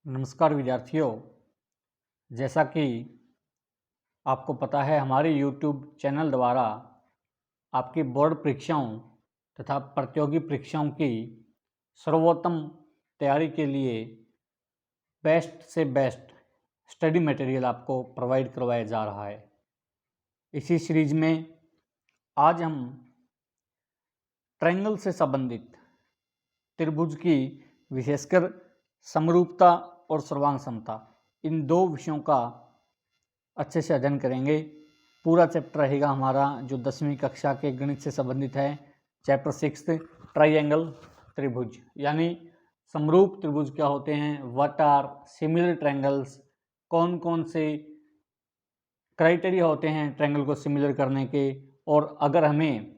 नमस्कार विद्यार्थियों। जैसा कि आपको पता है, हमारे YouTube चैनल द्वारा आपकी बोर्ड परीक्षाओं तथा प्रतियोगी परीक्षाओं की सर्वोत्तम तैयारी के लिए बेस्ट से बेस्ट स्टडी मटेरियल आपको प्रोवाइड करवाया जा रहा है। इसी सीरीज में आज हम ट्रायंगल से संबंधित त्रिभुज की विशेषकर समरूपता और सर्वांग समता, इन दो विषयों का अच्छे से अध्ययन करेंगे। पूरा चैप्टर रहेगा हमारा जो 10वीं कक्षा के गणित से संबंधित है। चैप्टर 6 ट्रायंगल त्रिभुज, यानी समरूप त्रिभुज क्या होते हैं, व्हाट आर सिमिलर ट्रायंगल्स, कौन कौन से क्राइटेरिया होते हैं ट्रायंगल को सिमिलर करने के, और अगर हमें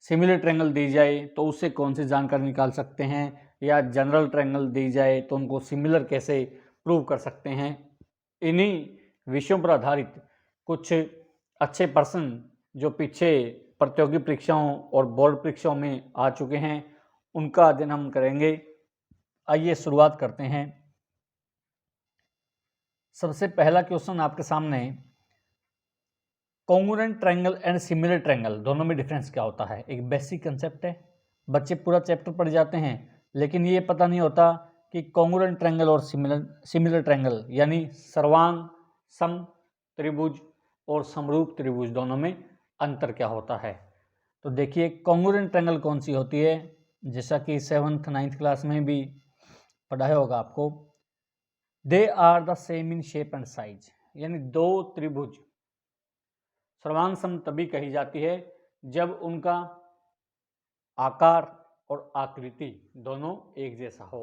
सिमिलर ट्रायंगल दी जाए तो उससे कौन सी जानकारी निकाल सकते हैं, या जनरल ट्रायंगल दी जाए तो उनको सिमिलर कैसे प्रूव कर सकते हैं। इन्हीं विषयों पर आधारित कुछ अच्छे प्रश्न जो पीछे प्रतियोगी परीक्षाओं और बोर्ड परीक्षाओं में आ चुके हैं, उनका अध्ययन हम करेंगे। आइए शुरुआत करते हैं। सबसे पहला क्वेश्चन आपके सामने, congruent triangle and similar triangle दोनों में डिफरेंस क्या होता है। एक बेसिक कंसेप्ट है, बच्चे पूरा चैप्टर पढ़ जाते हैं लेकिन ये पता नहीं होता कि कॉन्ग्रुएंट ट्रायंगल और सिमिलर ट्रायंगल यानी सर्वांग सम त्रिभुज और समरूप त्रिभुज दोनों में अंतर क्या होता है। तो देखिए, कॉन्ग्रुएंट ट्रायंगल कौन सी होती है, जैसा कि 7th 9th क्लास में भी पढ़ाया होगा आपको। They are the same in shape and size, यानी दो त्रिभुज सर्वांग सम तभी कही जाती है जब उनका आकार और आकृति दोनों एक जैसा हो।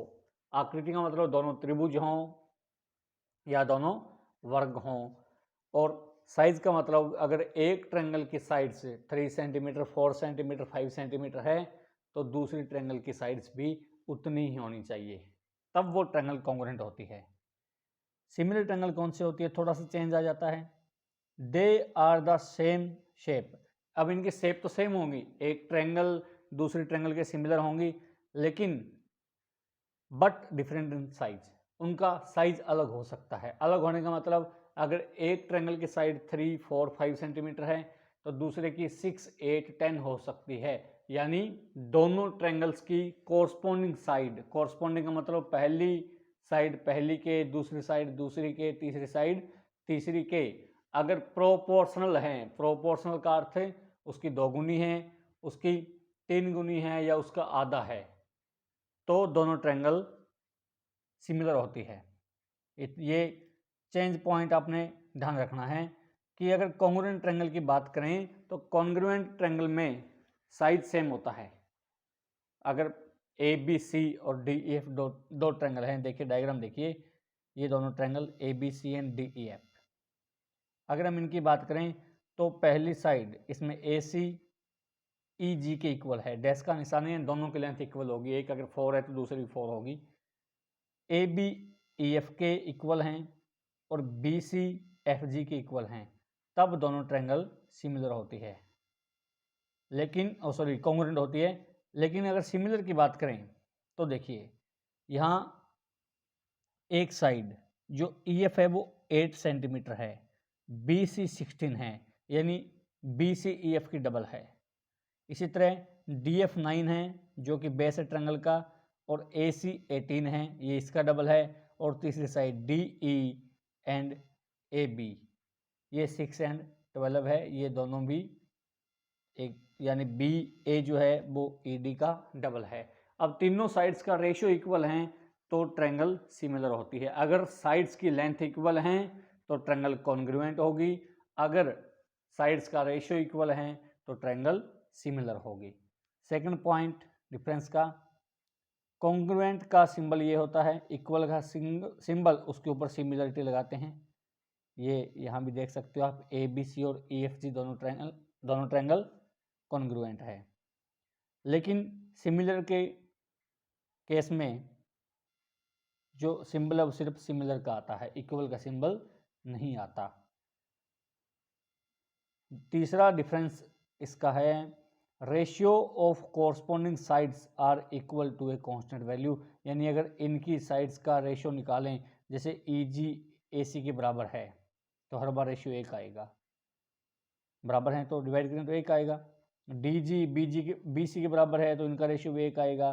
आकृति का मतलब दोनों त्रिभुज हों या दोनों वर्ग हों, और साइज का मतलब अगर एक ट्रायंगल की साइड से 3 सेंटीमीटर 4 सेंटीमीटर 5 सेंटीमीटर है तो दूसरी ट्रायंगल की साइड्स भी उतनी ही होनी चाहिए, तब वो ट्रायंगल कॉन्ग्रुएंट होती है। सिमिलर ट्रायंगल कौन सी होती है, थोड़ा सा चेंज आ जाता है। They are the same shape, अब इनकी शेप तो सेम होंगी, एक ट्रायंगल दूसरी ट्रायंगल के सिमिलर होंगी, लेकिन बट डिफरेंट इन साइज, उनका साइज अलग हो सकता है। अलग होने का मतलब अगर एक ट्रायंगल की साइड 3 4 5 सेंटीमीटर है तो दूसरे की 6 8 10 हो सकती है। यानी दोनों ट्रायंगल्स की कोरस्पोंडिंग साइड, कोरस्पोंडिंग का मतलब पहली साइड पहली के, दूसरी साइड दूसरी के, तीसरी साइड तीसरी के, अगर प्रोपोर्शनल है, प्रोपोर्शनल का अर्थ है उसकी दोगुनी है, उसकी 3 गुनी है या उसका आधा है, तो दोनों ट्रायंगल सिमिलर होती है। ये चेंज पॉइंट आपने ध्यान रखना है कि अगर कॉन्ग्रुएंट ट्रायंगल की बात करें तो कॉन्ग्रुएंट ट्रायंगल में साइज सेम होता है। अगर ए बी सी और डी ई एफ दो ट्रायंगल हैं, देखिए डायग्राम देखिए, ये दोनों triangle A B C and D E F, अगर हम इनकी बात करें तो पहली साइड इसमें ए सी ई जी के इक्वल है, डैश का निशान है, दोनों की लेंथ इक्वल होगी, एक अगर 4 है तो दूसरी 4 होगी। ए बी ई एफ के इक्वल हैं और बी सी एफ जी के इक्वल हैं, तब दोनों ट्रायंगल सिमिलर होती है, लेकिन कॉन्ग्रुएंट होती है। लेकिन अगर सिमिलर की बात करें तो देखिए, यहाँ एक साइड जो ई एफ है वो 8 सेंटीमीटर है, बी सी 16 है, यानी बी सी ई एफ की डबल है। इसी तरह डी एफ 9 है जो कि बेस है ट्रायंगल का, और ए सी 18 है, ये इसका डबल है, और तीसरी side D E and A B, ये 6 एंड 12 है, ये दोनों भी एक, यानी बी ए जो है वो ई डी का डबल है। अब तीनों साइड्स का रेशियो इक्वल हैं तो ट्रायंगल सिमिलर होती है। अगर साइड्स की लेंथ इक्वल हैं तो ट्रायंगल कॉन्ग्रुएंट होगी, अगर साइड्स का रेशियो इक्वल है तो ट्रायंगल सिमिलर होगी। सेकंड पॉइंट डिफरेंस का, कॉन्ग्रुएंट का सिंबल ये होता है, इक्वल का सिंबल उसके ऊपर सिमिलरिटी लगाते हैं। ये यहाँ भी देख सकते हो आप, ए बी सी और ई एफ जी दोनों ट्रायंगल कॉन्ग्रुएंट है। लेकिन सिमिलर के केस में जो सिंबल है वो सिर्फ सिमिलर का आता है, इक्वल का सिंबल नहीं आता। तीसरा डिफरेंस इसका है, ratio of corresponding sides are equal to a constant value, यानी अगर इनकी साइड्स का रेशियो निकालें जैसे EG AC के बराबर है तो हर बार रेशियो 1 आएगा, बराबर है तो डिवाइड करें तो 1 आएगा। DG BC के बराबर है तो इनका रेशियो भी 1 आएगा,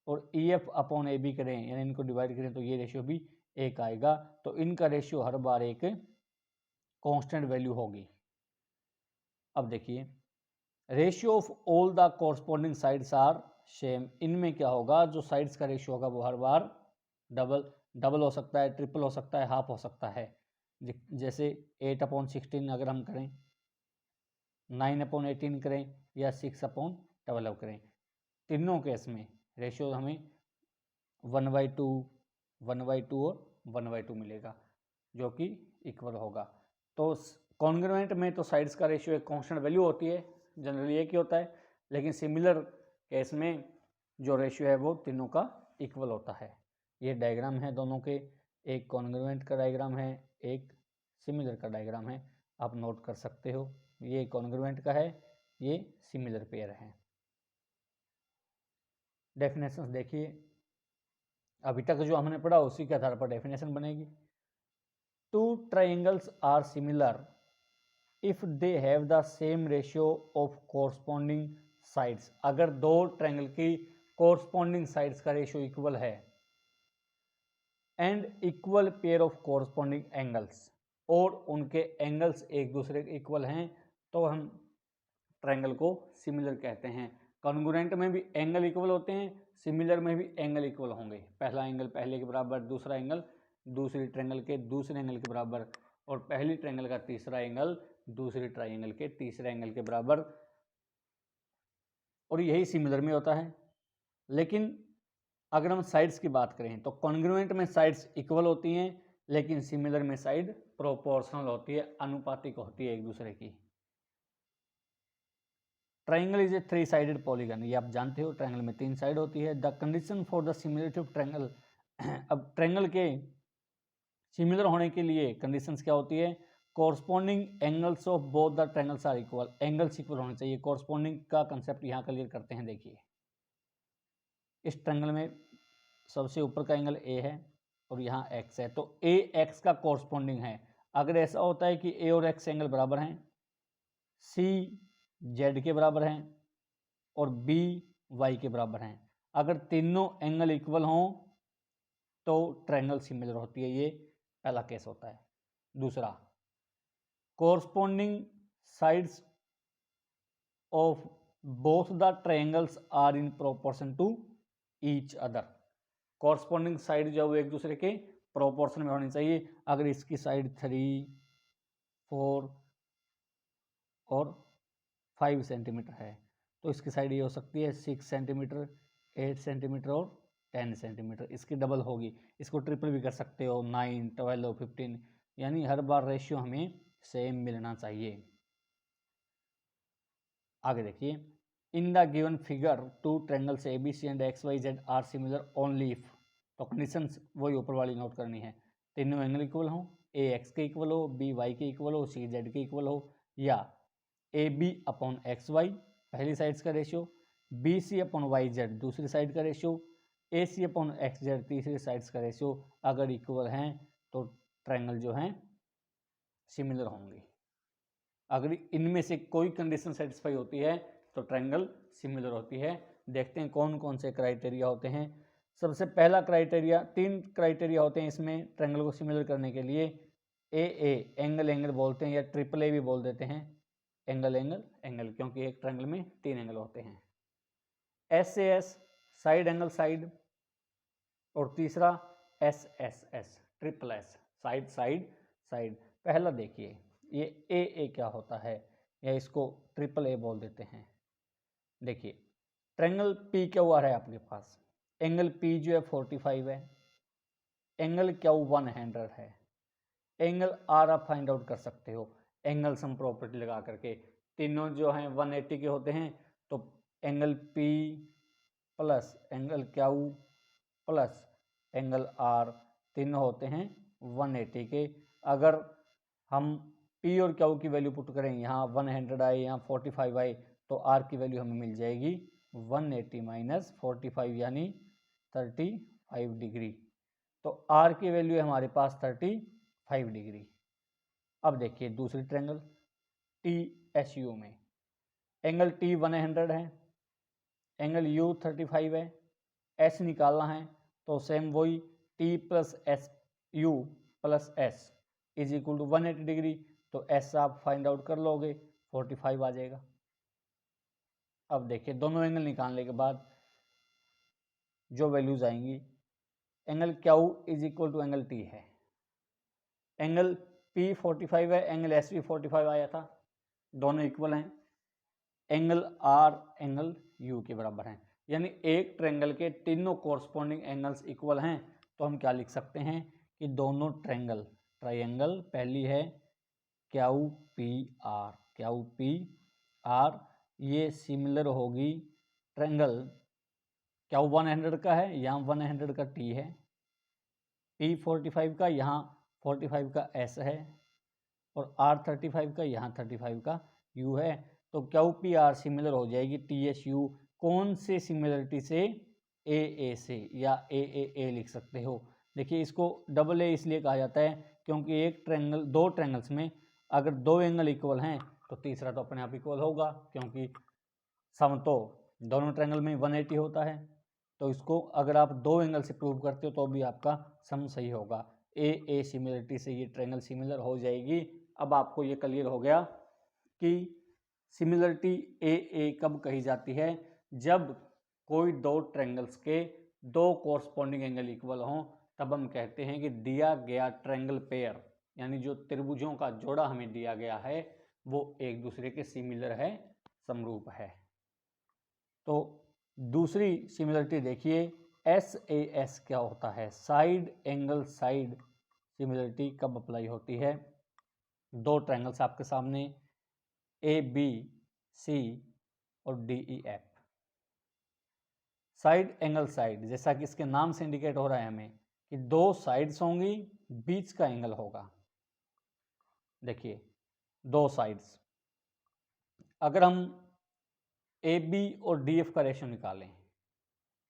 और EF अपॉन AB करें यानी इनको डिवाइड करें तो ये रेशियो भी 1 आएगा। तो इनका रेशियो हर बार एक कांस्टेंट वैल्यू होगी। अब देखिए ratio of all the corresponding sides are same, इनमें क्या होगा, जो साइड्स का रेशियो होगा वो हर बार डबल हो सकता है, ट्रिपल हो सकता है, हाफ हो सकता है। जैसे 8/16 अगर हम करें, 9/18 करें या 6/12 करें, तीनों केस में रेशियो हमें 1/2, 1/2 और 1/2 मिलेगा जो कि इक्वल होगा। तो कॉन्ग्रुएंट में तो साइड्स का रेशियो एक कांस्टेंट वैल्यू होती है, जनरली एक ही होता है, लेकिन सिमिलर केस में जो रेशियो है वो तीनों का इक्वल होता है। ये डायग्राम है दोनों के, एक कॉन्ग्रुएंट का डायग्राम है, एक सिमिलर का डायग्राम है, आप नोट कर सकते हो। ये कॉन्ग्रुएंट का है, ये सिमिलर पेयर है। डेफिनेशंस देखिए, अभी तक जो हमने पढ़ा उसी के आधार पर डेफिनेशन बनेगी। Two triangles are similar if they have the same ratio of corresponding sides, अगर दो ट्रायंगल की कोरस्पॉन्डिंग साइड्स का रेशियो इक्वल है, and equal pair of corresponding angles, और उनके एंगल्स एक दूसरे के इक्वल हैं, तो हम ट्रायंगल को सिमिलर कहते हैं। कॉन्ग्रुएंट में भी एंगल इक्वल होते हैं, सिमिलर में भी एंगल इक्वल होंगे, पहला एंगल पहले के बराबर, दूसरा एंगल दूसरी ट्रायंगल के दूसरे एंगल के बराबर, और पहली ट्रायंगल का तीसरा एंगल दूसरी ट्रायंगल के तीसरे एंगल के बराबर, और यही सिमिलर में होता है। लेकिन अगर हम साइड्स की बात करें तो कॉन्ग्रुएंट में साइड्स इक्वल होती हैं, लेकिन सिमिलर में साइड प्रोपोर्शनल होती है, अनुपातिक होती है एक दूसरे की। ट्राइंगल इज ए 3-साइडेड पॉलीगन, ये आप जानते हो, ट्राइंगल में 3 साइड होती है। The condition for the similarity of triangle, अब ट्राइंगल के सिमिलर होने के लिए कंडीशंस क्या होती है, corresponding angles of both the triangles are equal, angles equal होने चाहिए। कॉरस्पॉन्डिंग का कंसेप्ट यहाँ क्लियर करते हैं। देखिए इस ट्राइंगल में सबसे ऊपर का एंगल ए है और यहाँ एक्स है, तो ए एक्स का कॉरस्पॉन्डिंग है। अगर ऐसा होता है कि ए और एक्स एंगल बराबर हैं, सी जेड के बराबर हैं और बी वाई के बराबर हैं, अगर तीनों एंगल इक्वल हों तो ट्रायंगल सिमिलर होती है, ये पहला केस होता है। दूसरा, corresponding sides of both the triangles are in proportion to each other, corresponding side जो एक दूसरे के प्रोपोर्शन में होनी चाहिए। अगर इसकी साइड 3, 4 और 5 सेंटीमीटर है तो इसकी साइड ये हो सकती है 6 सेंटीमीटर, 8 सेंटीमीटर और 10 सेंटीमीटर, इसकी डबल होगी। इसको ट्रिपल भी कर सकते हो, 9, 12, 15, यानी हर बार रेशियो हमें सेम मिलना चाहिए। आगे देखिए, in the given figure two triangles ABC and XYZ are similar only if, तो कंडीशंस वही ऊपर वाली नोट करनी है। तीनों एंगल इक्वल हो, A x के इक्वल हो, B y के इक्वल हो, C z के इक्वल हो, या AB/XY पहली साइड्स का रेशियो, BC/YZ दूसरी साइड का रेशियो, AC/XZ तीसरी साइड्स का रेशियो अगर इक्वल हैं तो ट्रायंगल जो हैं सिमिलर होंगे। अगर इनमें से कोई कंडीशन सेटिस्फाई होती है तो ट्रायंगल सिमिलर होती है। देखते हैं कौन कौन से क्राइटेरिया होते हैं। सबसे पहला क्राइटेरिया, 3 क्राइटेरिया होते हैं इसमें ट्रायंगल को सिमिलर करने के लिए। एंगल एंगल बोलते हैं या ट्रिपल ए भी बोल देते हैं, एंगल एंगल एंगल, क्योंकि एक ट्रायंगल में 3 एंगल होते हैं। SAS साइड एंगल साइड, और तीसरा SSS triple S side side side. पहला देखिए ये ए क्या होता है, या इसको ट्रिपल ए बोल देते हैं। देखिए ट्रायंगल PQR है आपके पास, एंगल P जो है 45 है, एंगल Q 100 है, एंगल R आप फाइंड आउट कर सकते हो एंगल सम प्रॉपर्टी लगा करके। तीनों जो हैं 180 के होते हैं, तो angle P plus angle Q plus angle R तीनों होते हैं 180 के। अगर हम P और Q की वैल्यू पुट करें, यहाँ 100 आए, यहाँ 45 आए, तो R की वैल्यू हमें मिल जाएगी 180 - 45 यानी 35 डिग्री। तो आर की वैल्यू है हमारे पास 35 डिग्री। अब देखिए दूसरी ट्रायंगल टी एस यू में एंगल टी 100 है, एंगल यू 35 है, एस निकालना है तो सेम वही T plus S U plus S is equal to 180 degree. तो एस आप फाइंड आउट कर लोगे 45 आ जाएगा। अब देखिए दोनों एंगल निकालने के बाद जो वैल्यूज आएंगी, angle Q is equal to angle T है, एंगल पी 45 है, एंगल एस भी 45 आया था, दोनों इक्वल हैं, एंगल आर एंगल यू के बराबर हैं, यानी एक ट्रायंगल के तीनों कोरस्पॉन्डिंग एंगल्स इक्वल हैं। तो हम क्या लिख सकते हैं कि दोनों ट्रायंगल पहली है क्यू पी आर ये सिमिलर होगी ट्रायंगल क्यू 100 का है, यहाँ 100 का टी है, पी 45 का यहाँ 45 का एस है, और आर 35 का यहाँ 35 का यू है। तो क्यू पी आर सिमिलर हो जाएगी टी एस यू कौन से सिमिलरिटी से, ए से, या ए लिख सकते हो। देखिए इसको डबल ए इसलिए कहा जाता है क्योंकि एक ट्रायंगल, दो ट्रायंगल्स में अगर दो एंगल इक्वल हैं तो तीसरा तो अपने आप इक्वल होगा, क्योंकि सम तो दोनों ट्रायंगल में 180 होता है। तो इसको अगर आप दो एंगल से प्रूव करते हो तो भी आपका सम सही होगा। ए सिमिलरिटी से ये ट्रायंगल सिमिलर हो जाएगी। अब आपको ये क्लियर हो गया कि सिमिलरिटी ए कब कही जाती है, जब कोई दो ट्रायंगल्स के दो कोरस्पॉन्डिंग एंगल इक्वल हों, तब हम कहते हैं कि दिया गया ट्रायंगल पेयर, यानी जो त्रिभुजों का जोड़ा हमें दिया गया है वो एक दूसरे के सिमिलर है, समरूप है। तो दूसरी सिमिलरिटी देखिए एस क्या होता है, साइड एंगल साइड सिमिलरिटी कब अप्लाई होती है। दो ट्रायंगल्स आपके सामने ए बी सी और D E F, side angle side जैसा कि इसके नाम से इंडिकेट हो रहा है हमें कि दो साइड्स होंगी, बीच का एंगल होगा। देखिए दो साइड्स, अगर हम ए बी और डी एफ का रेशियो निकालें,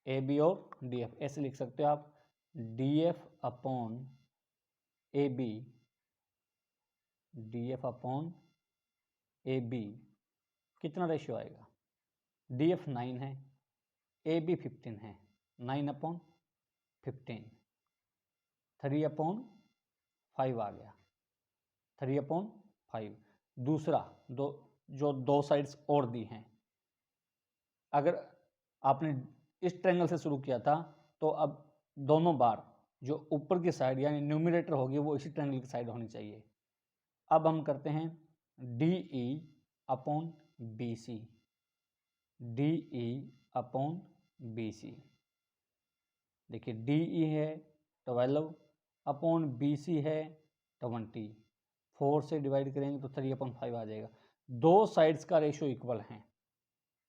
ए बी और डी एफ ऐसे लिख सकते हो आप, D F upon A B, D F upon A B कितना रेशियो आएगा, डी एफ 9 है, ए बी 15 है, 9/15, 3/5 आ गया, 3/5। दूसरा जो दो साइड्स और दी हैं, अगर आपने इस ट्रायंगल से शुरू किया था तो अब दोनों बार जो ऊपर की साइड यानी न्यूमरेटर होगी वो इसी ट्रायंगल की साइड होनी चाहिए। अब हम करते हैं D E upon B C, D E upon B C. देखिए डी ई है 12 अपॉन बी सी है 20, 4 से डिवाइड करेंगे तो 3/5 आ जाएगा। दो साइड्स का रेशियो इक्वल है,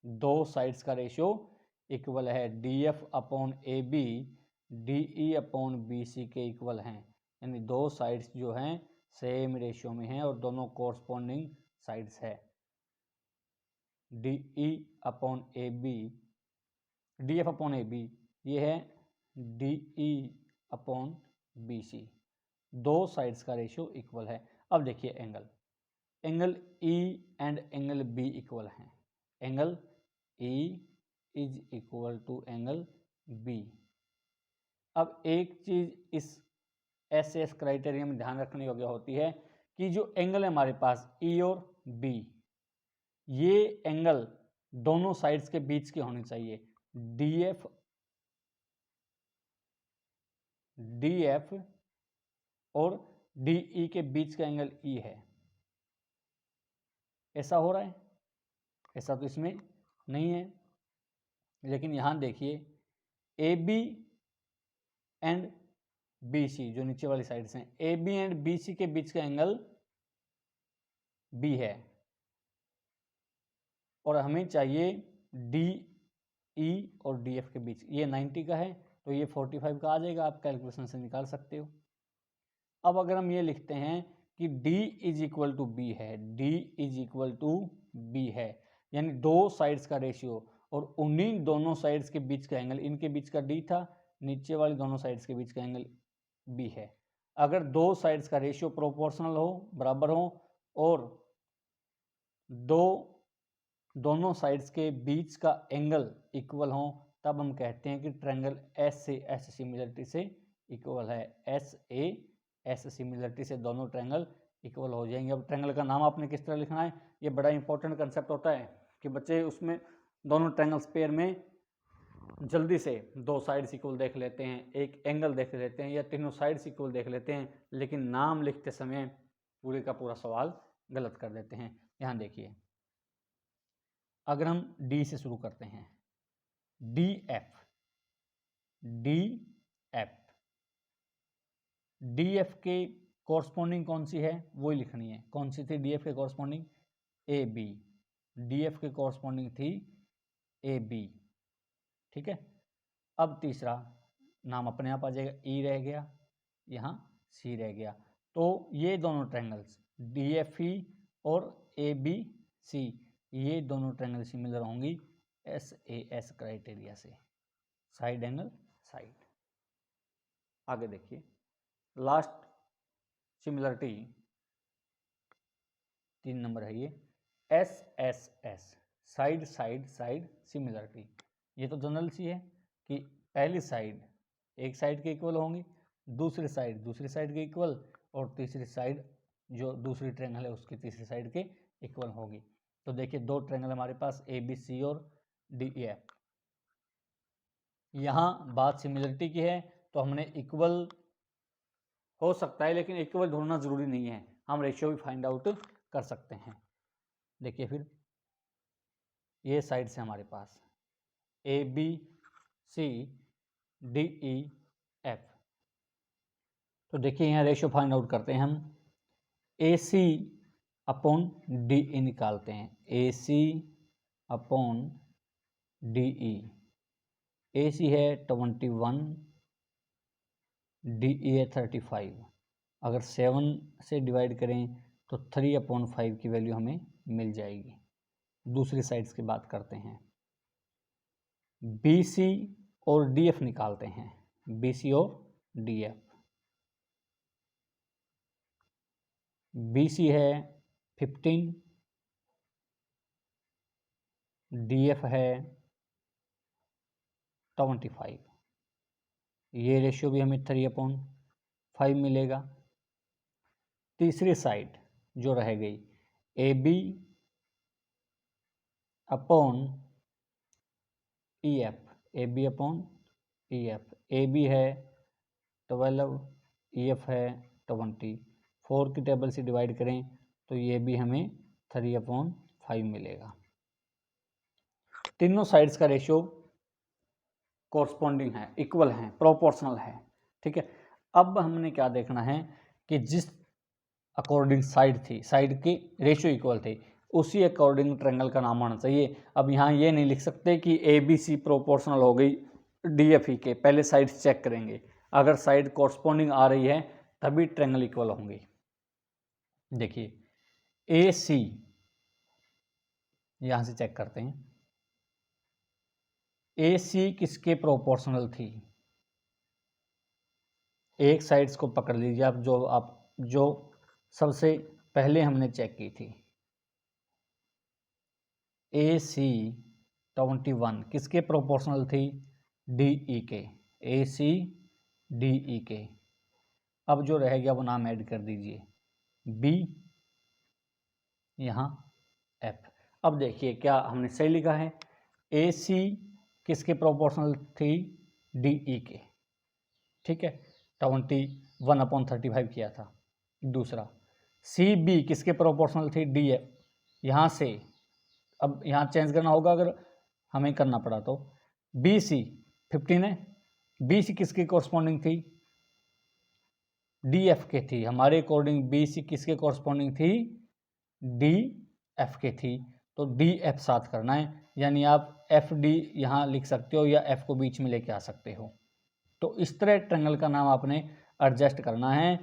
दो साइड्स का रेशियो इक्वल है, D F upon A B D E upon B C के इक्वल हैं, यानी दो साइड्स जो हैं सेम रेशियो में हैं और दोनों कोरस्पॉन्डिंग साइड्स है। D E upon A B, D F upon A B ये है D E upon B C, दो साइड्स का रेशियो इक्वल है। अब देखिए angle E and angle B equal हैं, angle E is equal to angle B. अब एक चीज इस एस क्राइटेरिया में ध्यान रखने योग्य होती है कि जो एंगल है हमारे पास ई और बी, ये एंगल दोनों साइड्स के बीच के होने चाहिए। डी एफ और डी ई के बीच का एंगल ई है, ऐसा हो रहा है, ऐसा तो इसमें नहीं है। लेकिन यहां देखिए A B and B C जो नीचे वाली साइड से, A B and B C के बीच का एंगल बी है और हमें चाहिए डी ई और डी एफ के बीच, ये 90 का है तो ये 45 का आ जाएगा, आप कैलकुलेशन से निकाल सकते हो। अब अगर हम ये लिखते हैं कि D is equal to B है, D is equal to B है, यानी दो साइड्स का रेशियो और उन्हीं दोनों साइड्स के बीच का एंगल, इनके बीच का D था, नीचे वाली दोनों साइड्स के बीच का एंगल बी है। अगर दो साइड्स का रेशियो प्रोपोर्शनल हो, बराबर हो, और दोनों साइड्स के बीच का एंगल इक्वल हो, तब हम कहते हैं कि ट्रायंगल एस से एस सिमिलरिटी से इक्वल है। एस ए एस सिमिलरिटी से दोनों ट्रायंगल इक्वल हो जाएंगे। अब ट्रायंगल का नाम आपने किस तरह लिखना है, ये बड़ा इंपॉर्टेंट कंसेप्ट होता है कि बच्चे उसमें दोनों ट्रायंगल्स पेयर में जल्दी से दो साइड्स इक्वल देख लेते हैं, एक एंगल देख लेते हैं, या तीनों साइड्स इक्वल देख लेते हैं, लेकिन नाम लिखते समय पूरे का पूरा सवाल गलत कर देते हैं। यहाँ देखिए, अगर हम डी से शुरू करते हैं, D F, D F, D F के कॉरस्पॉन्डिंग कौन सी है वो ही लिखनी है। कौन सी थी डी एफ के corresponding? A B. D F के कॉरस्पॉन्डिंग थी ए बी, ठीक है। अब तीसरा नाम अपने आप आ जाएगा, ई रह गया, यहाँ सी रह गया। तो ये दोनों ट्रायंगल्स डी एफ ई और ए बी सी, ये दोनों ट्रायंगल सिमिलर होंगी एस ए एस क्राइटेरिया से, साइड एंगल साइड। आगे देखिए, लास्ट सिमिलरिटी 3 नंबर है ये, S S S, side side side similarity. ये तो जनरल सी है कि पहली साइड एक साइड के इक्वल होंगी, दूसरी साइड दूसरी साइड के इक्वल, और तीसरी साइड जो दूसरी ट्रायंगल है उसकी तीसरी साइड के इक्वल होगी। तो देखिए, दो ट्रायंगल हमारे पास ए बी सी और डी ई एफ। यहाँ बात सिमिलरिटी की है तो हमने इक्वल हो सकता है, लेकिन इक्वल ढूंढना जरूरी नहीं है, हम रेशियो भी फाइंड आउट कर सकते हैं। देखिए फिर, ये साइड से हमारे पास A B C D E F, तो देखिए यहाँ रेशियो फाइंड आउट करते हैं हम। ए सी अपॉन डी ई निकालते हैं, ए सी अपॉन डी ई। ए सी है 21, डी ई है 35। अगर 7 से डिवाइड करें तो 3/5 की वैल्यू हमें मिल जाएगी। दूसरी साइड्स की बात करते हैं, बी सी और डी एफ निकालते हैं, बी सी और डी एफ। बी सी है 15, डी एफ है 25। ये रेशियो भी हमें 3/5 मिलेगा। तीसरी साइड जो रह गई, A B upon E F, A B upon E F. A B है 12, ई एफ है 20। 4 की टेबल से डिवाइड करें तो ये भी हमें 3/5 मिलेगा। तीनों साइड्स का रेशियो कॉरस्पॉन्डिंग है, इक्वल है, प्रोपोर्शनल है, ठीक है। अब हमने क्या देखना है कि जिस अकॉर्डिंग साइड थी, साइड के रेशियो इक्वल थे, उसी अकॉर्डिंग ट्रायंगल का नाम आना चाहिए। अब यहाँ ये नहीं लिख सकते कि ए बी सी प्रोपोर्शनल हो गई डी एफ ई के, पहले साइड चेक करेंगे। अगर साइड कॉरस्पॉन्डिंग आ रही है तभी ट्रायंगल इक्वल होंगे। देखिए, ए सी यहाँ से चेक करते हैं, ए सी किसके प्रोपोर्शनल थी? एक साइड्स को पकड़ लीजिए आप जो सबसे पहले हमने चेक की थी, ए सी 21 किसके प्रोपोर्शनल थी? डी ई के, ए सी डी ई के। अब जो रह गया वो नाम ऐड कर दीजिए, बी, यहाँ एफ। अब देखिए क्या हमने सही लिखा है, ए सी किसके प्रोपोर्शनल थी? डी ई के, ठीक है, 21/35 किया था। दूसरा, सी बी किसके प्रोपोर्शनल थी? D F. यहाँ से अब यहाँ चेंज करना होगा अगर हमें करना पड़ा तो। बी सी 15 है, बी सी किसके कॉरस्पॉन्डिंग थी? डी एफ के थी। हमारे अकॉर्डिंग बी सी किसके कॉरस्पॉन्डिंग थी? डी एफ के थी। तो डी एफ साथ करना है, यानी आप एफ डी यहाँ लिख सकते हो या एफ को बीच में लेके आ सकते हो। तो इस तरह ट्रायंगल का नाम आपने एडजस्ट करना है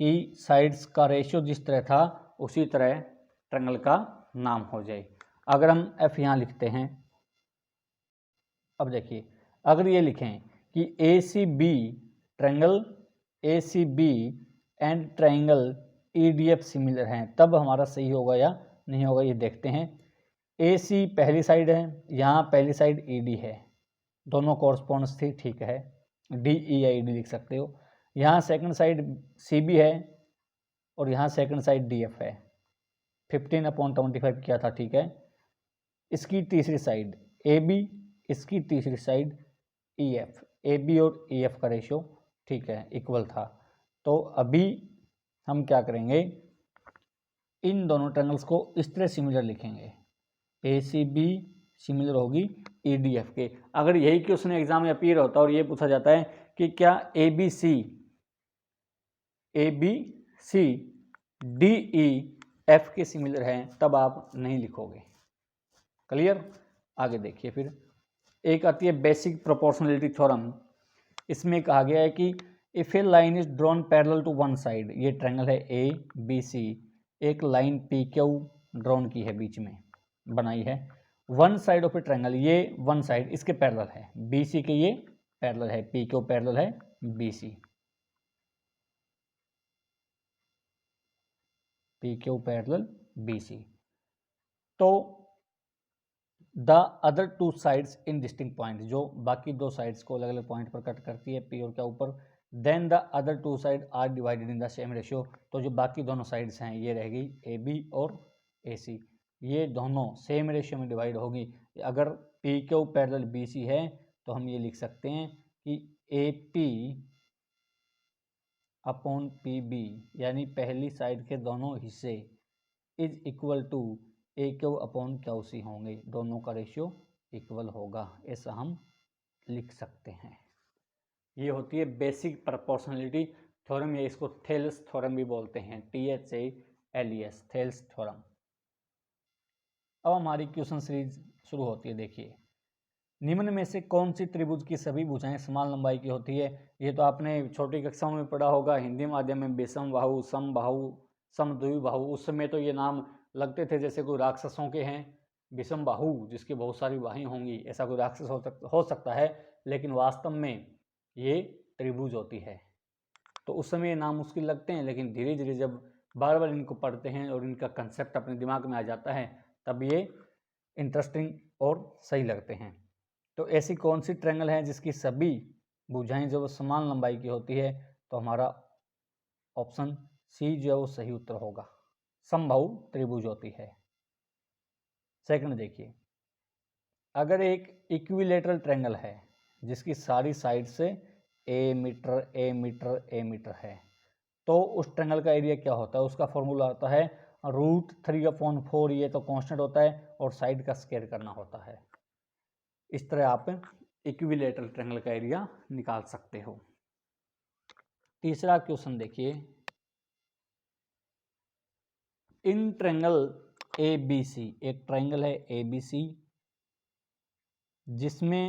कि साइड्स का रेशियो जिस तरह था उसी तरह ट्रायंगल का नाम हो जाए। अगर हम एफ यहाँ लिखते हैं, अब देखिए, अगर ये लिखें कि A C B triangle ACB and triangle EDF similar हैं, तब हमारा सही होगा या नहीं होगा ये देखते हैं। AC पहली साइड है, यहाँ पहली साइड ED है, दोनों कॉरस्पॉन्ड्स थी, ठीक है, DE या ED लिख सकते हो। यहाँ सेकंड साइड CB है और यहाँ सेकंड साइड DF है, 15/25 किया था, ठीक है। इसकी तीसरी साइड AB, इसकी तीसरी साइड EF, AB और EF का रेशियो, ठीक है, इक्वल था। तो अभी हम क्या करेंगे, इन दोनों ट्रायंगल्स को इस तरह सिमिलर लिखेंगे, ACB सिमिलर होगी EDF के। अगर यही क्वेश्चन एग्जाम में अपीयर होता और ये पूछा जाता है कि क्या ABC DEF के सिमिलर हैं, तब आप नहीं लिखोगे। क्लियर? आगे देखिए फिर एक आती है बेसिक प्रोपोर्शनलिटी थ्योरम। इसमें कहा गया है कि if a line is drawn parallel to one side, ये ट्रायंगल है ABC, एक लाइन PQ ड्रॉन की है, बीच में बनाई है, one side of a triangle, ये वन साइड इसके पैरेलल है, BC के ये पैरेलल है, PQ पैरेलल है BC, PQ पैरेलल BC। तो the other two sides in distinct point, जो बाकी दो साइड्स को अलग अलग पॉइंट पर कट करती है, P और क्या ऊपर, then the other two side are divided in the same ratio, तो जो बाकी दोनों साइड्स हैं ये रहेगी AB और AC, ये दोनों सेम रेशियो में डिवाइड होगी। अगर PQ पैरेलल BC है तो हम ये लिख सकते हैं कि AP अपॉन PB, यानी पहली साइड के दोनों हिस्से is equal to AQ upon QC होंगे, दोनों का रेशियो इक्वल होगा, ऐसा हम लिख सकते हैं। ये होती है बेसिक प्रोपोर्शनलिटी थ्योरम, या इसको थेल्स थ्योरम भी बोलते हैं, THALES, थेल्स थ्योरम। अब हमारी क्वेश्चन सीरीज शुरू होती है। देखिए, निम्न में से कौन सी त्रिभुज की सभी भुजाएं समान लंबाई की होती है? ये तो आपने छोटी कक्षाओं में पढ़ा होगा, हिंदी माध्यम में विषम बाहु, समबाहु, समद्विबाहु, उस समय तो ये नाम लगते थे जैसे कोई राक्षसों के हैं, विषम बाहु जिसकी बहुत सारी बाहें होंगी, ऐसा कोई राक्षस हो सकता है, लेकिन वास्तव में ये त्रिभुज होती है। तो उस समय ये नाम मुश्किल लगते हैं, लेकिन धीरे धीरे जब बार बार इनको पढ़ते हैं और इनका कंसेप्ट अपने दिमाग में आ जाता है, तब ये इंटरेस्टिंग और सही लगते हैं। तो ऐसी कौन सी ट्रायंगल है जिसकी सभी भुजाएं जो समान लंबाई की होती है? तो हमारा ऑप्शन सी जो है वो सही उत्तर होगा, समबाहु त्रिभुज होती है। सेकंड देखिए, अगर एक इक्विलेटरल ट्रायंगल है जिसकी सारी साइड से ए मीटर ए मीटर ए मीटर है, तो उस ट्रायंगल का एरिया क्या होता है? उसका फॉर्मूला होता है √3/4, ये तो कांस्टेंट होता है, और साइड का स्क्वायर करना होता है। इस तरह आप इक्विलेटरल ट्रायंगल का एरिया निकाल सकते हो। तीसरा क्वेश्चन देखिए, इन ट्रायंगल ABC, एक ट्रायंगल है ABC जिसमें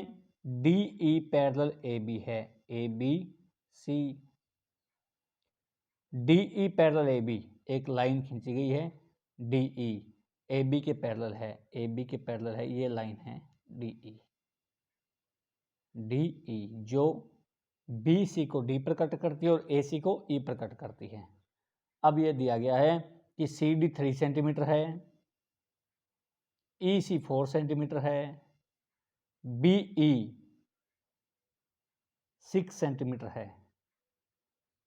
DE पैरेलल AB है, ABC DE पैरेलल AB, एक लाइन खींची गई है DE AB के पैरेलल है, AB के पैरेलल है, ये लाइन है DE जो BC को D पर कट करती है और AC को E पर कट करती है। अब ये दिया गया है कि CD 3 सेंटीमीटर है, EC 4 सेंटीमीटर है, BE 6 सेंटीमीटर है,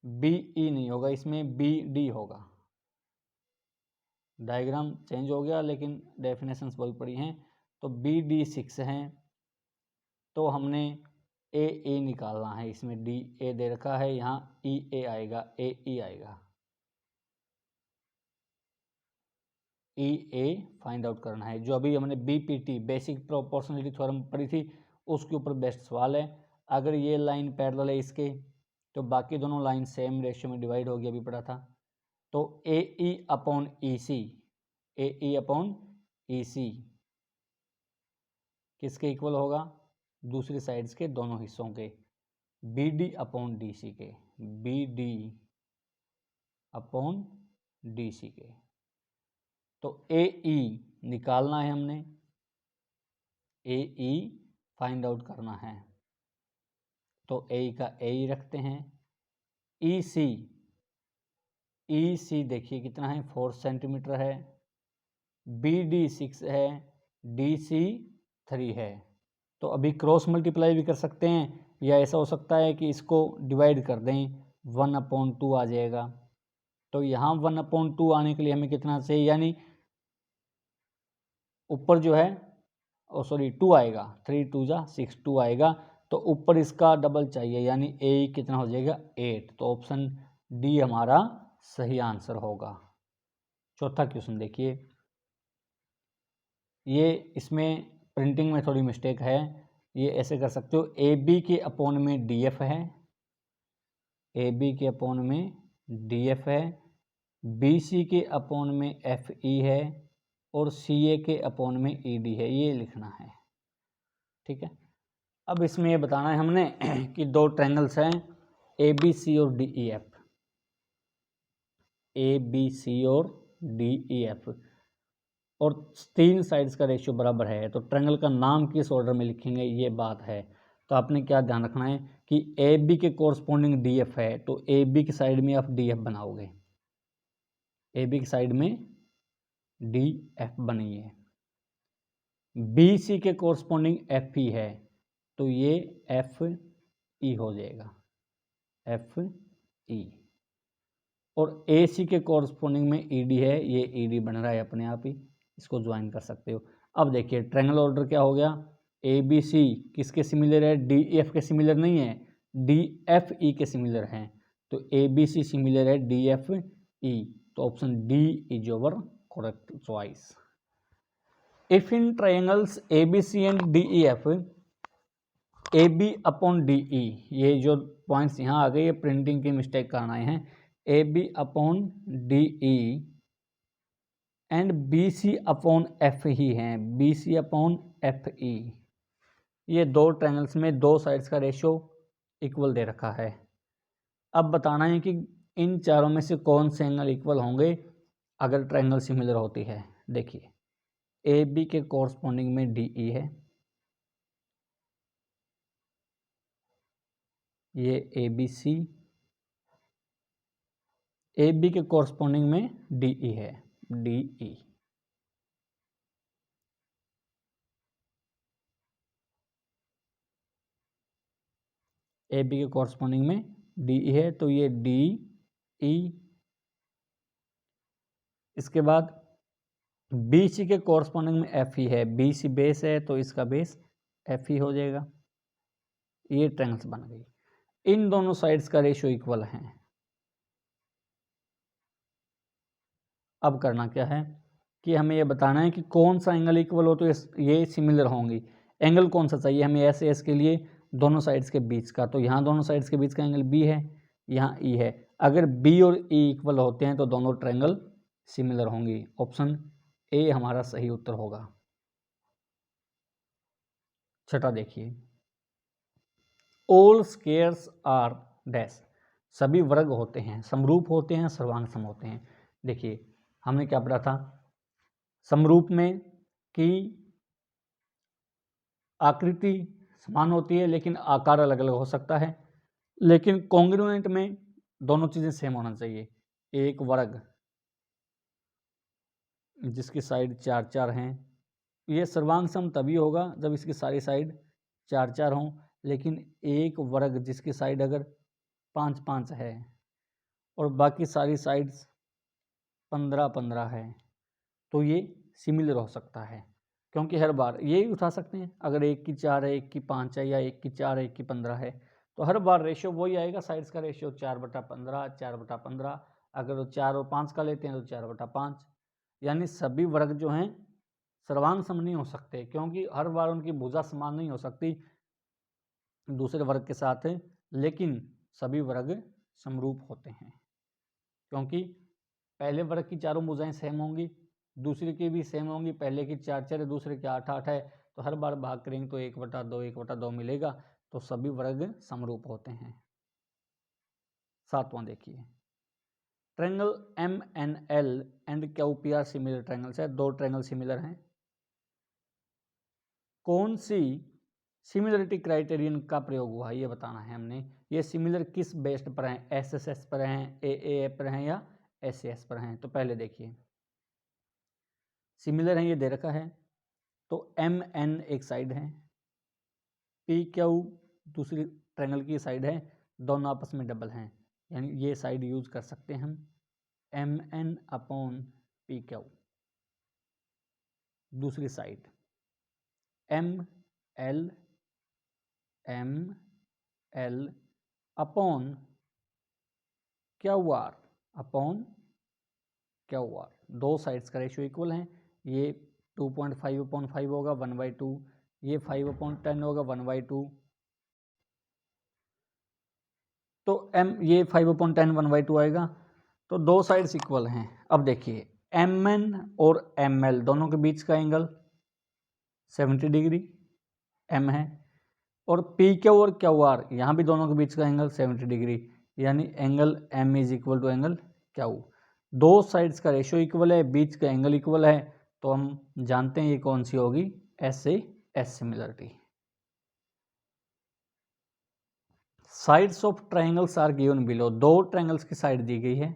BE नहीं होगा इसमें, BD होगा। डायग्राम चेंज हो गया लेकिन डेफिनेशंस वही पड़ी हैं। तो BD 6 हैं, तो हमने AE निकालना है, इसमें DA दे रखा है, यहाँ EA आएगा, AE आएगा, EA फाइंड आउट करना है, जो अभी हमने BPT बेसिक प्रोपोर्शनलिटी थ्योरम पढ़ी थी उसके ऊपर बेस्ट सवाल है। अगर ये लाइन पैरेलल है इसके, तो बाकी दोनों लाइन सेम रेशियो में डिवाइड होगी, अभी पढ़ा था। तो AE upon EC, AE upon EC किसके इक्वल होगा? दूसरी साइड्स के दोनों हिस्सों के, BD अपॉन DC के, BD अपॉन DC के। तो AE निकालना है हमने, AE फाइंड आउट करना है, तो AE का AE रखते हैं, ई सी देखिए कितना है 4 सेंटीमीटर है, बी डी 6 है, डी सी 3 है। तो अभी क्रॉस मल्टीप्लाई भी कर सकते हैं, या ऐसा हो सकता है कि इसको डिवाइड कर दें, 1/2 आ जाएगा। तो यहाँ 1/2 आने के लिए हमें कितना चाहिए, यानी ऊपर जो है 2 आएगा, 3 2 जा 6 2 आएगा, तो ऊपर इसका डबल चाहिए, यानी ए कितना हो जाएगा 8। तो ऑप्शन डी हमारा सही आंसर होगा। चौथा क्वेश्चन देखिए, ये इसमें प्रिंटिंग में थोड़ी मिस्टेक है, ये ऐसे कर सकते हो, ए बी के अपॉन में डी एफ है, ए बी के अपॉन में डी एफ है, बी सी के अपॉन में एफ ई है, और सी ए के अपॉन में ई डी है, ये लिखना है। ठीक है, अब इसमें ये बताना है हमने कि दो ट्रायंगल्स हैं ए बी सी और D E F, A B C और डी ई एफ, और 3 साइड्स का रेशियो बराबर है, तो ट्रायंगल का नाम किस ऑर्डर में लिखेंगे, ये बात है। तो आपने क्या ध्यान रखना है कि ए बी के कोरस्पॉन्डिंग डी एफ है, तो ए बी की साइड में आप डी एफ बनाओगे, ए बी की साइड में डी एफ बनाइए। बी सी के कोरस्पॉन्डिंग एफ ई है, तो ये एफ ई हो जाएगा, एफ ई। और ए सी के कोरस्पॉन्डिंग में ई डी है, ये ई डी बन रहा है अपने आप ही, इसको ज्वाइन कर सकते हो। अब देखिए ट्रायंगल ऑर्डर क्या हो गया, ए बी सी किसके सिमिलर है, डी एफ के सिमिलर नहीं है, डी एफ ई के सिमिलर हैं। तो ए बी सी सिमिलर है डी एफ ई, तो option D is your correct choice. If in triangles A B C and D E F, A B upon D E, ये जो points यहाँ आ गए ये प्रिंटिंग की मिस्टेक कारण आए हैं, A B upon D E and B C upon F ही हैं, B C upon F E, ये दो ट्रायंगल्स में दो साइड्स का रेशियो इक्वल दे रखा है। अब बताना है कि इन चारों में से कौन से एंगल इक्वल होंगे अगर ट्रायंगल सिमिलर होती है। देखिए ए बी के कोरस्पॉन्डिंग में डी ई है, ये A B C, A B के कोरस्पॉन्डिंग में डी ई है, डी ई। ए बी के कोरस्पॉन्डिंग में डी ई है, तो ये डी ई। इसके बाद बी सी के कोरस्पॉन्डिंग में एफ ई है, बी सी बेस है तो इसका बेस एफ ई हो जाएगा। ये ट्रायंगल्स बन गई, इन दोनों साइड्स का रेशियो इक्वल है। अब करना क्या है कि हमें ये बताना है कि कौन सा एंगल इक्वल हो तो ये सिमिलर होंगी। एंगल कौन सा चाहिए हमें, एस एस के लिए दोनों साइड्स के बीच का, तो यहाँ दोनों साइड्स के बीच का एंगल बी है, यहाँ ई है। अगर बी और ई इक्वल होते हैं तो दोनों ट्रायंगल सिमिलर होंगी। ऑप्शन ए हमारा सही उत्तर होगा। छठा देखिए, ऑल स्क्वायर्स आर डैश, सभी वर्ग होते हैं, समरूप होते हैं, सर्वांग सम होते हैं। देखिए हमने क्या पढ़ा था, समरूप में कि आकृति समान होती है लेकिन आकार अलग अलग हो सकता है, लेकिन कॉन्ग्रुएंट में दोनों चीज़ें सेम होना चाहिए। एक वर्ग जिसकी साइड 4 4 हैं, ये सर्वांग सम तभी होगा जब इसकी सारी साइड 4 4 हों, लेकिन एक वर्ग जिसकी साइड अगर 5 5 है और बाकी सारी साइड्स 15 15 है तो ये सिमिलर हो सकता है, क्योंकि हर बार ये उठा सकते हैं, अगर एक की 4 है, एक की 5 है, या एक की 4 है, एक की 15 है, तो हर बार रेशियो वही आएगा, साइड्स का रेशियो 4/15 4/15। अगर वो 4 और 5 का लेते हैं तो 4/5। यानी सभी वर्ग जो हैं सर्वांग सम नहीं हो सकते, क्योंकि हर बार उनकी भुजा समान नहीं हो सकती दूसरे वर्ग के साथ, लेकिन सभी वर्ग समरूप होते हैं, क्योंकि पहले वर्ग की चारों भुजाएं सेम होंगी, दूसरे की भी सेम होंगी, पहले की 4 4 है, दूसरे की 8 8 है, तो हर बार भाग करेंगे तो 1/2 1/2 मिलेगा, तो सभी वर्ग समरूप होते हैं। सातवां देखिए, triangle M N L and Q P R similar triangles है, दो ट्रायंगल सिमिलर हैं। कौन सी सिमिलरिटी क्राइटेरियन का प्रयोग हुआ ये बताना है हमने। ये सिमिलर किस बेस्ड पर हैं, एसएसएस पर हैं, एएए पर हैं या एसएएस पर हैं। तो पहले देखिए सिमिलर है, ये दे रखा है, तो एम एन एक साइड है, पी क्यू दूसरी ट्रायंगल की साइड है, दोनों आपस में डबल हैं, यानी ये साइड यूज कर सकते हैं हम, M N upon P Q. दूसरी side M L upon Q R दो साइड्स का रेशियो इक्वल है। ये 2.5/5 होगा 1/2, ये 5/10 होगा 1/2, तो ये 5/10 1/2 आएगा। तो दो साइड्स इक्वल हैं। अब देखिए एम एन और एम एल दोनों के बीच का एंगल 70 डिग्री एम है, और पी क्यू और क्यू आर यहाँ भी दोनों के बीच का एंगल 70 डिग्री, यानी angle M is equal to angle Q. दो साइड्स का रेशियो इक्वल है, बीच का एंगल इक्वल है, तो हम जानते हैं ये कौन सी होगी, एस से S similarity. Sides of triangles are given below, दो ट्रायंगल्स की साइड दी गई है।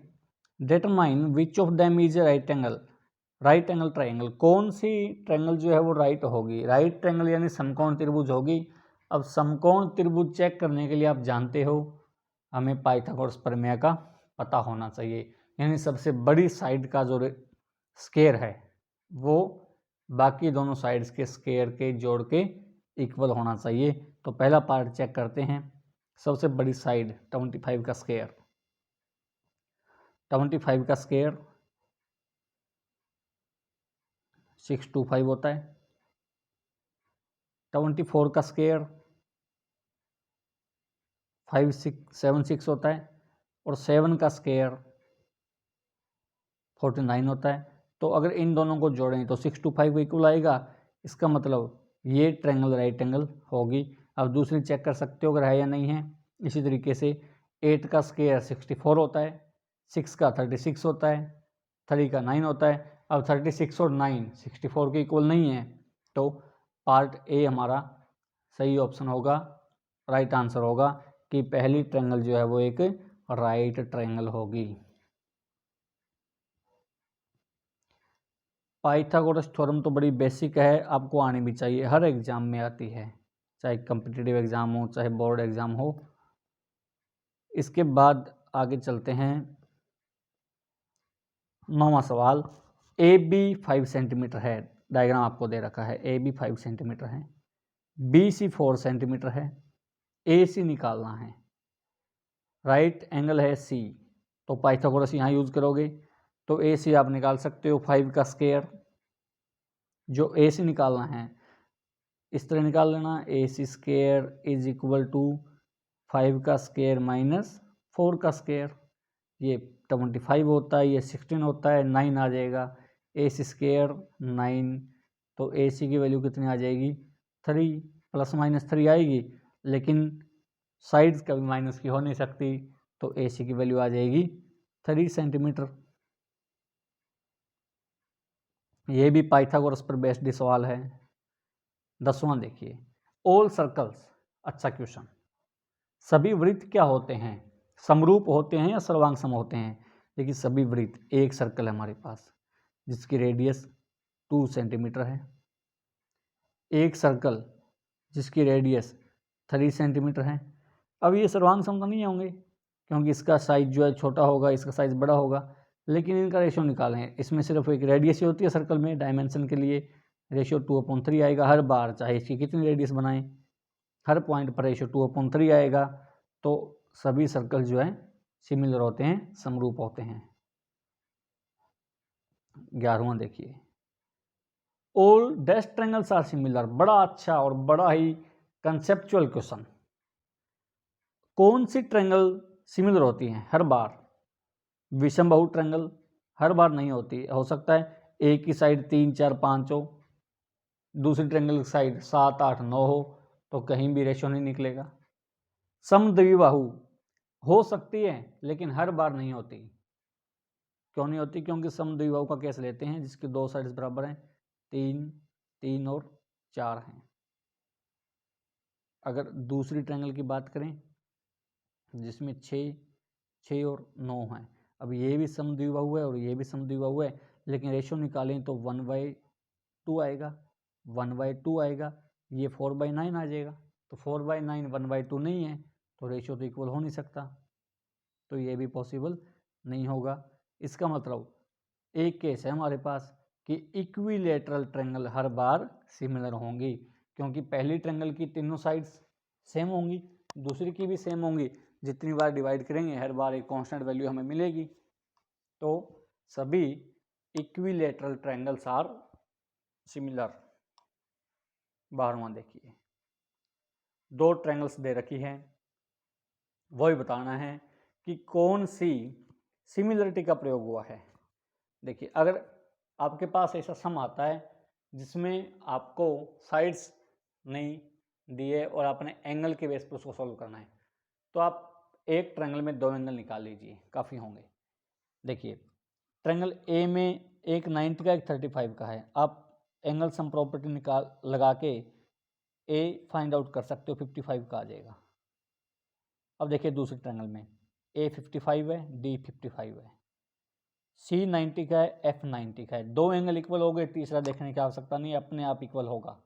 Determine which of them is a right angle triangle, कौन सी ट्रायंगल जो है वो राइट होगी, राइट ट्रायंगल यानी समकोण त्रिभुज होगी। अब समकोण त्रिभुज चेक करने के लिए आप जानते हो हमें पाइथागोरस प्रमेय का पता होना चाहिए, यानी सबसे बड़ी साइड का जो स्क्वायर है वो बाकी दोनों साइड्स के स्क्वायर के जोड़ के इक्वल होना चाहिए। तो पहला पार्ट चेक करते हैं, सबसे बड़ी साइड 25 का स्क्वायर, 25 का स्क्वायर 625 होता है, 24 का स्क्वायर 576 होता है, और 7 का स्क्वायर 49 होता है। तो अगर इन दोनों को जोड़ें तो 625 को इक्वल आएगा, इसका मतलब ये ट्रायंगल राइट एंगल होगी। अब दूसरी चेक कर सकते हो अगर है या नहीं है। इसी तरीके से 8 का स्क्वायर 64 होता है, 6 का 36 होता है, 3 का 9 होता है। अब 36 और 9 64 के इक्वल नहीं है, तो पार्ट ए हमारा सही ऑप्शन होगा, राइट आंसर होगा कि पहली ट्रायंगल जो है वो एक राइट ट्रायंगल होगी। पाइथागोरस थ्योरम तो बड़ी बेसिक है, आपको आनी भी चाहिए, हर एग्जाम में आती है, चाहे कॉम्पिटिटिव एग्जाम हो चाहे बोर्ड एग्जाम हो। इसके बाद आगे चलते हैं, 9वां सवाल, ए बी 5 सेंटीमीटर है, डायग्राम आपको दे रखा है, ए बी 5 सेंटीमीटर है, बी सी 4 सेंटीमीटर है, ए सी निकालना है, राइट एंगल है सी, तो पाइथागोरस यहाँ यूज करोगे, तो ए सी आप निकाल सकते हो 5 का स्क्वायर, जो ए सी निकालना है इस तरह निकाल लेना, ए सी स्क्वायर इज इक्वल टू 5 का स्क्वायर माइनस 4 का स्क्वायर, ये 25 होता है, ये 16 होता है, 9 आ जाएगा, ए सी स्क्वायर 9, तो ए सी की वैल्यू कितनी आ जाएगी 3, प्लस माइनस 3 आएगी, लेकिन साइड्स कभी माइनस की हो नहीं सकती, तो ए सी की वैल्यू आ जाएगी 3 सेंटीमीटर। ये भी पाइथागोरस पर बेस्ड सवाल है। 10वां देखिए, ऑल सर्कल्स, अच्छा क्वेश्चन, सभी वृत्त क्या होते हैं, समरूप होते हैं या सर्वांग सम होते हैं। देखिए सभी वृत्त, एक सर्कल है हमारे पास जिसकी रेडियस 2 सेंटीमीटर है, एक सर्कल जिसकी रेडियस 3 सेंटीमीटर है। अब ये सर्वांग सम तो नहीं होंगे क्योंकि इसका साइज जो है छोटा होगा, इसका साइज बड़ा होगा, लेकिन इनका रेशियो निकालें, इसमें सिर्फ एक रेडियस ही होती है सर्कल में, डायमेंशन के लिए रेशियो 2/3 आएगा हर बार, चाहे इसकी कितनी रेडियस बनाएं, हर पॉइंट पर रेशियो 2/3 आएगा। तो सभी सर्कल जो है सिमिलर होते हैं, समरूप होते हैं। 11वां देखिए, all dash triangles are similar, बड़ा अच्छा और बड़ा ही कंसेप्चुअल क्वेश्चन, कौन सी ट्रायंगल सिमिलर होती हैं हर बार, विषमबाहु ट्रायंगल हर बार नहीं होती, हो सकता है एक की साइड 3 4 5 हो, दूसरी ट्रायंगल की साइड 7 8 9 हो, तो कहीं भी रेशियो नहीं निकलेगा। समद्विबाहु हो सकती है लेकिन हर बार नहीं होती, क्यों नहीं होती, क्योंकि समद्विबाहु का केस लेते हैं जिसके दो साइड्स बराबर हैं, 3 3 और 4 हैं। 12वां देखिए, ऑल सर्कल्स, अच्छा क्वेश्चन, सभी वृत्त क्या होते हैं, समरूप होते हैं या सर्वांग सम होते हैं। देखिए सभी वृत्त एक सर्कल है जिसकी रेडियस 2 सेंटीमीटर है, एक सर्कल जिसकी रेडियस 3 सेंटीमीटर है, तो अगर दूसरी ट्रायंगल की बात करें जिसमें 6 और 9 है, अब ये भी समद्विबाहु है और ये भी समद्विबाहु है, लेकिन रेशो निकालें तो 1/2 आएगा, 1/2 आएगा, ये 4/9 आ जाएगा। तो 4/9 1/2 नहीं है, तो रेशो तो इक्वल हो नहीं सकता, तो ये भी पॉसिबल नहीं होगा। इसका मतलब एक केस है हमारे पास कि इक्विलेटरल ट्रायंगल हर बार सिमिलर होंगी, क्योंकि पहली ट्रायंगल की तीनों साइड्स सेम होंगी, दूसरी की भी सेम होंगी, जितनी बार डिवाइड करेंगे हर बार एक कांस्टेंट वैल्यू हमें मिलेगी। तो सभी इक्विलेटरल ट्रायंगल्स आर सिमिलर। 12वां देखिए, 2 ट्रायंगल्स दे रखी है, वही बताना है कि कौन सी सिमिलरिटी का प्रयोग हुआ है। देखिए, अगर आपके पास ऐसा सम आता है जिसमें आपको साइड्स नहीं दिए और आपने एंगल के बेस पर उसको सॉल्व करना है, तो आप एक ट्रायंगल में 2 एंगल निकाल लीजिए, काफ़ी होंगे। देखिए, ट्रायंगल ए में एक 90 का एक 35 का है, आप एंगल सम प्रॉपर्टी लगा के ए फाइंड आउट कर सकते हो, 55 का आ जाएगा। अब देखिए दूसरे ट्रायंगल में ए 55 है, डी 55 है, सी 90 का है, एफ 90 का है, 2 एंगल इक्वल हो गए, तीसरा देखने की आवश्यकता नहीं, अपने आप इक्वल होगा।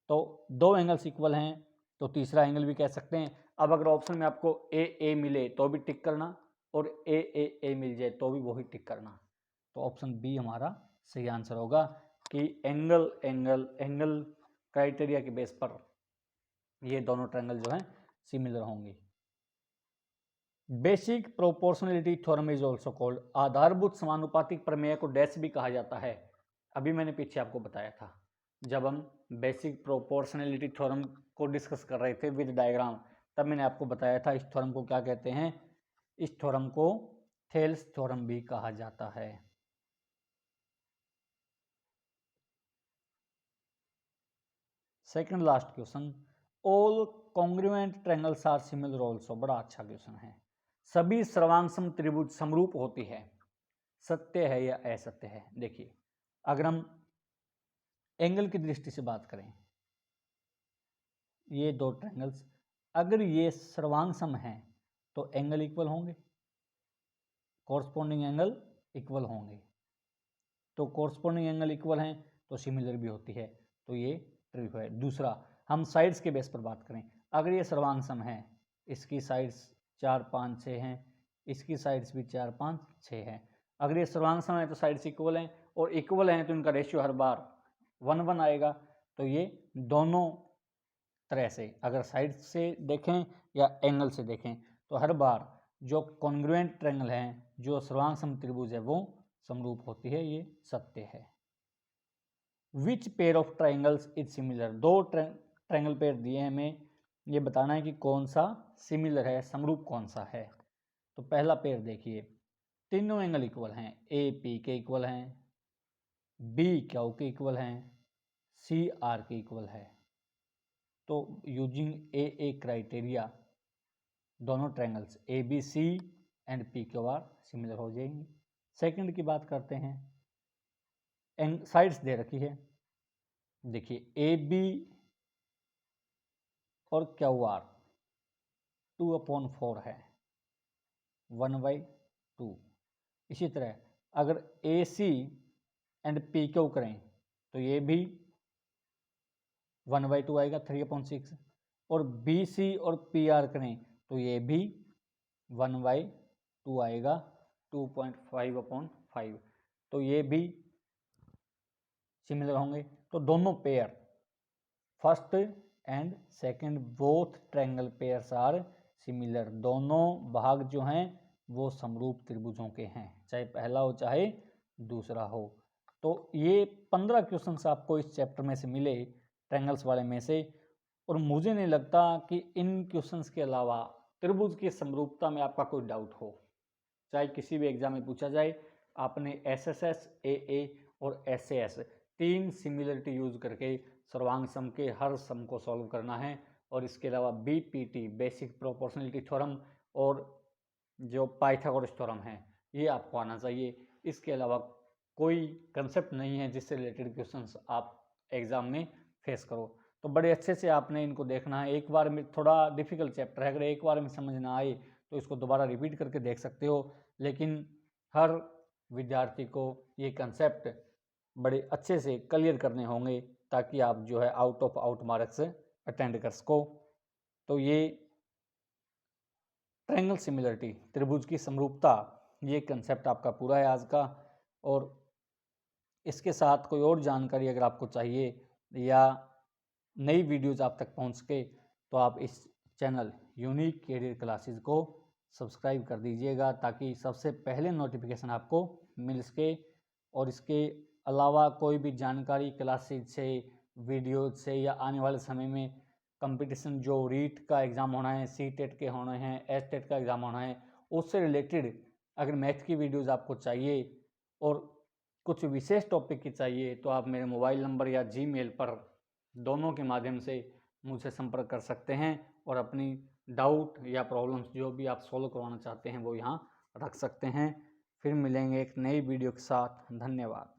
तो 2 एंगल्स इक्वल हैं तो तीसरा एंगल भी कह सकते हैं। अब अगर ऑप्शन में आपको ए मिले तो भी टिक करना, और ए मिल जाए तो भी वही टिक करना, तो ऑप्शन बी हमारा सही आंसर होगा कि एंगल एंगल एंगल क्राइटेरिया के बेस पर ये दोनों ट्रायंगल जो हैं सिमिलर होंगे। Basic proportionality theorem is also called, आधारभूत समानुपातिक प्रमेय को डैश भी कहा जाता है। अभी मैंने पीछे आपको बताया था जब हम बेसिक प्रोपोर्शनलिटी थ्योरम को डिस्कस कर रहे थे विद डायग्राम, तब मैंने आपको बताया था इस थ्योरम को क्या कहते हैं, इस थ्योरम को थेल्स थ्योरम भी कहा जाता है। Second last question, all congruent triangles are similar also, बड़ा अच्छा क्वेश्चन है। सभी सर्वांगसम त्रिभुज समरूप होती है, सत्य है या असत्य है। देखिए, अगर हम एंगल की दृष्टि से बात करें, ये 2 ट्रायंगल्स अगर ये सर्वांगसम हैं तो एंगल इक्वल होंगे, कॉरस्पॉन्डिंग एंगल इक्वल होंगे, तो कॉरस्पॉन्डिंग एंगल इक्वल हैं तो सिमिलर भी होती है, तो ये ट्रू है। दूसरा, हम साइड्स के बेस पर बात करें, अगर ये सर्वांगसम है, इसकी साइड्स 4 5 6 हैं, इसकी साइड्स भी 4 5 6 हैं, अगर ये सर्वांगसम है तो साइड्स इक्वल हैं, और इक्वल हैं तो इनका रेशियो हर बार 1:1 आएगा। तो ये दोनों तरह से अगर साइड से देखें या एंगल से देखें तो हर बार जो कॉन्ग्रुएंट ट्रायंगल हैं, जो सर्वांगसम त्रिभुज है, वो समरूप होती है, ये सत्य है। Which pair of triangles is similar, 2 triangle pair दिए हैं, हमें ये बताना है कि कौन सा सिमिलर है, समरूप कौन सा है। तो पहला पेयर देखिए, तीनों एंगल इक्वल हैं, ए पी के इक्वल हैं, बी क्यू के इक्वल हैं, सी आर के इक्वल है। तो यूजिंग ए क्राइटेरिया दोनों triangles A B C and P Q R similar हो जाएंगे। सेकंड की बात करते हैं, साइड्स दे रखी है, देखिए ए बी और क्यू आर 2/4 है, 1/2। इसी तरह अगर ए सी एंड पी क्यू करें तो ये भी 1/2 आएगा, 3/6, और बी सी और पी आर करें तो ये भी 1/2 आएगा, 2.5/5। तो ये भी सिमिलर होंगे। तो दोनों pair, first and second both triangle pairs are similar, दोनों भाग जो हैं वो समरूप त्रिभुजों के हैं, चाहे पहला हो चाहे दूसरा हो। तो ये 15 क्वेश्चंस आपको इस चैप्टर में से मिले, ट्रायंगल्स वाले में से, और मुझे नहीं लगता कि इन क्वेश्चंस के अलावा त्रिभुज की समरूपता में आपका कोई डाउट हो, चाहे किसी भी एग्जाम में पूछा जाए। आपने एसएसएस, एए और एसएएस 3 सिमिलरिटी यूज करके सर्वांग सम के हर सम को सॉल्व करना है, और इसके अलावा बीपीटी बेसिक प्रोपोर्शनलिटी थ्योरम और जो पाइथागोरस थ्योरम है ये आपको आना चाहिए। इसके अलावा कोई कंसेप्ट नहीं है जिससे रिलेटेड क्वेश्चंस आप एग्जाम में फेस करो। तो बड़े अच्छे से आपने इनको देखना है। एक बार में थोड़ा डिफ़िकल्ट चैप्टर है, अगर एक बार में समझ ना आए तो इसको दोबारा रिपीट करके देख सकते हो, लेकिन हर विद्यार्थी को ये कंसेप्ट बड़े अच्छे से क्लियर करने होंगे ताकि आप जो है out of out marks attend कर सको। तो ये ट्रायंगल सिमिलरिटी, त्रिभुज की समरूपता, ये कंसेप्ट आपका पूरा है आज का। और इसके साथ कोई और जानकारी अगर आपको चाहिए या नई वीडियोज़ आप तक पहुंच सके तो आप इस चैनल यूनिक कैरियर क्लासेस को सब्सक्राइब कर दीजिएगा ताकि सबसे पहले नोटिफिकेशन आपको मिल सके। और इसके अलावा कोई भी जानकारी क्लासेज से, वीडियो से या आने वाले समय में कंपटीशन जो रीट का एग्ज़ाम होना है, सी टेट के होने हैं, एस टेट का एग्ज़ाम होना है, उससे रिलेटेड अगर मैथ की वीडियोज़ आपको चाहिए और कुछ विशेष टॉपिक की चाहिए तो आप मेरे मोबाइल नंबर या जीमेल पर दोनों के माध्यम से मुझसे संपर्क कर सकते हैं और अपनी डाउट या प्रॉब्लम्स जो भी आप सॉल्व करवाना चाहते हैं वो यहाँ रख सकते हैं। फिर मिलेंगे एक नई वीडियो के साथ। धन्यवाद।